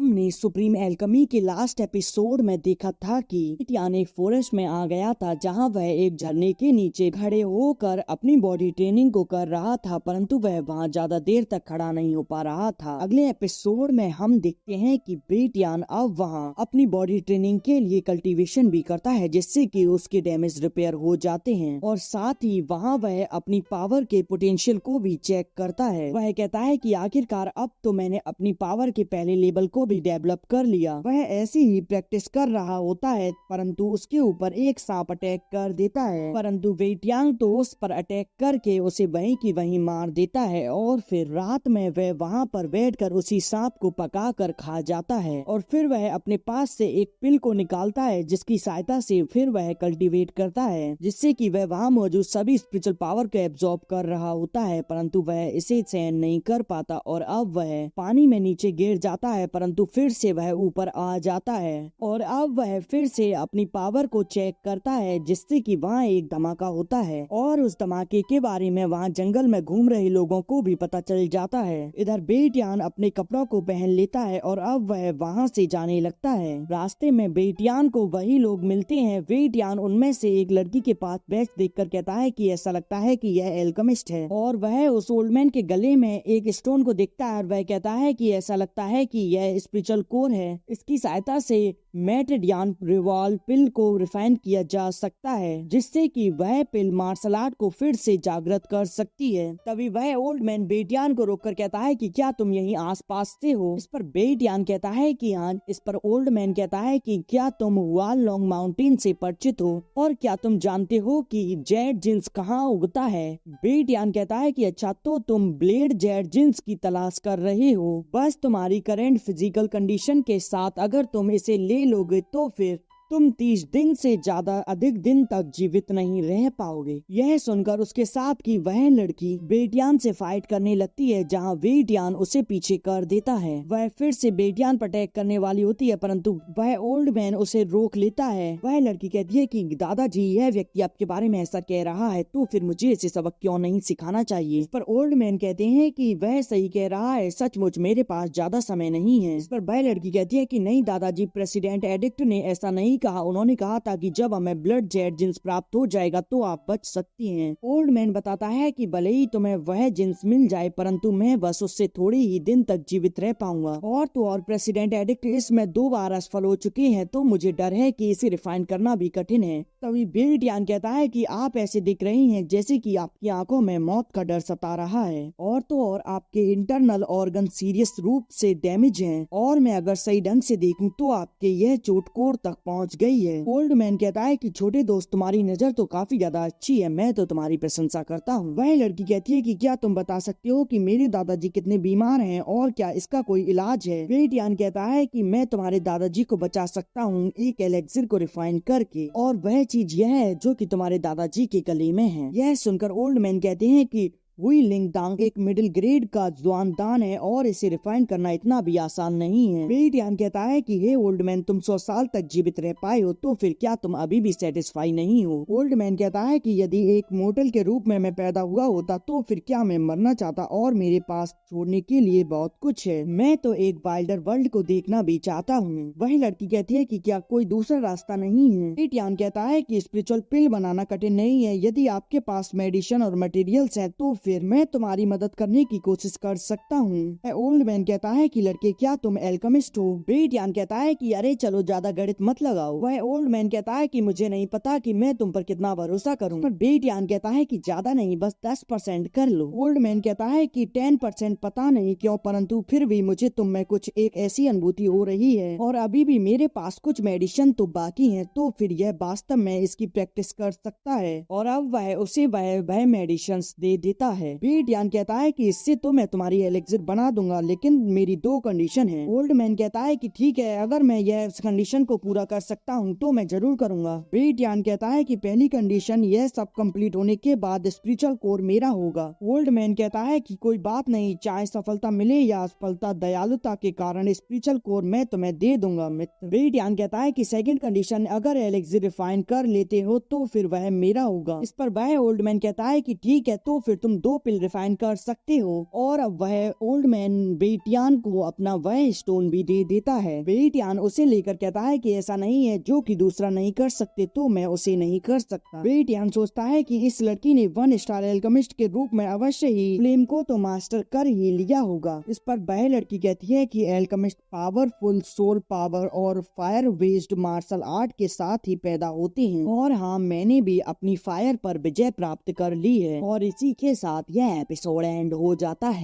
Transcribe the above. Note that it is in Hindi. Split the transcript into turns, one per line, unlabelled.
हमने सुप्रीम एल्केमी के लास्ट एपिसोड में देखा था कि टियान एक फॉरेस्ट में आ गया था जहां वह एक झरने के नीचे खड़े होकर अपनी बॉडी ट्रेनिंग को कर रहा था, परंतु वह वहां ज्यादा देर तक खड़ा नहीं हो पा रहा था। अगले एपिसोड में हम देखते हैं कि टियान अब वहां अपनी बॉडी ट्रेनिंग के लिए कल्टीवेशन भी करता है, जिससे कि उसके डैमेज रिपेयर हो जाते हैं और साथ ही वहां वह अपनी पावर के पोटेंशियल को भी चेक करता है। वह कहता है कि आखिरकार अब तो मैंने अपनी पावर के पहले लेवल को भी डेवलप कर लिया। वह ऐसी ही प्रैक्टिस कर रहा होता है, परंतु उसके ऊपर एक सांप अटैक कर देता है, परंतु वेइटियांग तो उस पर अटैक करके उसे वहीं की वहीं मार देता है और फिर रात में वह वहां पर बैठकर उसी सांप को पका कर खा जाता है और फिर वह अपने पास से एक पिल को निकालता है, जिसकी सहायता से फिर वह कल्टीवेट करता है, जिससे कि वह वहां मौजूद सभी स्पिरिचुअल पावर को एब्जॉर्ब कर रहा होता है, परंतु वह इसे सहन नहीं कर पाता और अब वह पानी में नीचे गिर जाता है, परंतु फिर से वह ऊपर आ जाता है और अब वह फिर से अपनी पावर को चेक करता है, जिससे कि वहाँ एक धमाका होता है और उस धमाके के बारे में वहाँ जंगल में घूम रहे लोगों को भी पता चल जाता है। इधर बेटियान अपने कपड़ों को पहन लेता है और अब वह वहाँ से जाने लगता है। रास्ते में बेटियान को वही लोग मिलते हैं। बेटियान उनमें से एक लड़की के पास बैच देखकर कहता है कि ऐसा लगता है कि यह एल्केमिस्ट है और वह उस ओल्ड मैन के गले में एक स्टोन को देखता है और वह कहता है कि ऐसा लगता है कि यह स्पिरिचुअल कोर है। इसकी सहायता से मेटेडियन रिवॉल्व पिल को रिफाइन किया जा सकता है, जिससे कि वह पिल मार्शल आर्ट को फिर से जागृत कर सकती है। तभी वह ओल्ड मैन बेटियान को रोककर कहता है कि क्या तुम यहीं आसपास से हो। इस पर बेटियान कहता है कि हाँ। इस पर ओल्ड मैन कहता है कि क्या तुम वाल लॉन्ग माउंटेन से परिचित हो और क्या तुम जानते हो कि जेड जिन्स कहाँ उगता है। बेटियान कहता है कि अच्छा, तो तुम ब्लेड जेड जिन्स की तलाश कर रहे हो। बस तुम्हारी करंट फिजिकल कंडीशन के साथ अगर तुम इसे ले लोगे तो फिर तुम 30 दिन से ज्यादा अधिक दिन तक जीवित नहीं रह पाओगे। यह सुनकर उसके साथ की वह लड़की बेटियान से फाइट करने लगती है, जहां बेटियान उसे पीछे कर देता है। वह फिर से बेटियान पर अटैक करने वाली होती है, परंतु वह ओल्ड मैन उसे रोक लेता है। वह लड़की कहती है कि दादाजी, यह व्यक्ति आपके बारे में ऐसा कह रहा है, तो फिर मुझे इसे सबक क्यों नहीं सिखाना चाहिए। इस पर ओल्ड मैन कहते हैं कि वह सही कह रहा है, सचमुच मेरे पास ज्यादा समय नहीं है। इस पर वह लड़की कहती है कि नहीं दादाजी, प्रेसिडेंट एडिक्ट ने ऐसा नहीं कहा। उन्होंने कहा था कि जब हमें ब्लड जेड जिन्स प्राप्त हो जाएगा तो आप बच सकती हैं। ओल्ड मैन बताता है कि भले ही तुम्हें वह जिन्स मिल जाए, परंतु मैं बस उससे थोड़े ही दिन तक जीवित रह पाऊंगा। और तो और प्रेसिडेंट एडिक्ट इसमें 2 बार असफल हो चुके हैं, तो मुझे डर है कि इसे रिफाइन करना भी कठिन है। तभी बेटियान कहता है कि आप ऐसे दिख रही हैं जैसे कि आपकी आंखों में मौत का डर सता रहा है और तो और आपके इंटरनल ऑर्गन सीरियस रूप से डैमेज हैं और मैं अगर सही ढंग से देखूं तो आपके यह चोट कोर तक पहुंच गई है। ओल्ड मैन कहता है कि छोटे दोस्त, तुम्हारी नजर तो काफी ज्यादा अच्छी है, मैं तो तुम्हारी प्रशंसा करता हूँ। वह लड़की कहती है कि क्या तुम बता सकते हो कि मेरे दादाजी कितने बीमार हैं और क्या इसका कोई इलाज है। बेटियान कहता है कि मैं तुम्हारे दादाजी को बचा सकता हूँ एक एलेक्सिर को रिफाइन करके, और वह चीज यह है जो कि तुम्हारे दादाजी के गले में है। यह सुनकर ओल्ड मैन कहते हैं कि वुई लिंग दांग एक मिडिल ग्रेड का जुआनदान है और इसे रिफाइन करना इतना भी आसान नहीं है। बेटियान कहता है कि हे ओल्ड मैन, तुम 100 साल तक जीवित रह पाए हो, तो फिर क्या तुम अभी भी सेटिस्फाई नहीं हो। ओल्ड मैन कहता है कि यदि एक मोर्टल के रूप में मैं पैदा हुआ होता तो फिर क्या मैं मरना चाहता, और मेरे पास छोड़ने के लिए बहुत कुछ है। मैं तो एक वाइल्डर वर्ल्ड को देखना भी चाहता हूँ। वही लड़की कहती है कि क्या कोई दूसरा रास्ता नहीं है। बेटियान कहता है कि स्पिरिचुअल पिल बनाना कठिन नहीं है, यदि आपके पास मेडिसिन और मटेरियल्स है तो फिर मैं तुम्हारी मदद करने की कोशिश कर सकता हूँ। ओल्ड मैन कहता है कि लड़के, क्या तुम एल्केमिस्ट हो। बेटियान कहता है कि अरे चलो, ज्यादा गणित मत लगाओ। वह ओल्ड मैन कहता है कि मुझे नहीं पता कि मैं तुम पर कितना भरोसा करूँ। पर बेटियान कहता है कि ज्यादा नहीं, बस 10% कर लो। ओल्ड मैन कहता है कि 10% पता नहीं क्यों, परंतु फिर भी मुझे तुम में कुछ एक ऐसी अनुभूति हो रही है और अभी भी मेरे पास कुछ मेडिसिन तो बाकी है, तो फिर यह वास्तव में इसकी प्रैक्टिस कर सकता है। और अब वह उसे वह मेडिसिन दे देता है। बेटियान कहता है कि इससे तो मैं तुम्हारी एलेक्सिर बना दूंगा, लेकिन मेरी 2 कंडीशन है। ओल्ड मैन कहता है कि ठीक है, अगर मैं यह कंडीशन को पूरा कर सकता हूँ तो मैं जरूर करूंगा। बेटियान कहता है कि पहली कंडीशन, यह सब कंप्लीट होने के बाद स्पिरिचुअल कोर मेरा होगा। ओल्ड मैन कहता है कि कोई बात नहीं, चाहे सफलता मिले या असफलता, दयालुता के कारण स्पिरिचुअल कोर मैं तुम्हें दे दूंगा मित्र। बेटियान कहता है कि सेकंड कंडीशन, अगर एलेक्सिर रिफाइन कर लेते हो तो फिर वह मेरा होगा। इस पर वह ओल्ड मैन कहता है कि ठीक है, तो फिर तुम 2 पिल रिफाइन कर सकते हो। और अब वह ओल्ड मैन बेटियान को अपना वह स्टोन भी दे देता है। बेटियान उसे लेकर कहता है कि ऐसा नहीं है, जो कि दूसरा नहीं कर सकते तो मैं उसे नहीं कर सकता। बेटियान सोचता है कि इस लड़की ने 1 स्टार एल्केमिस्ट के रूप में अवश्य ही फ्लेम को तो मास्टर कर ही लिया होगा। इस पर वह लड़की कहती है कि एल्केमिस्ट पावरफुल सोल पावर और फायर बेस्ड मार्शल आर्ट के साथ ही पैदा होते हैं। और हाँ, मैंने भी अपनी फायर पर विजय प्राप्त कर ली है। और इसी के साथ यह एपिसोड एंड हो जाता है।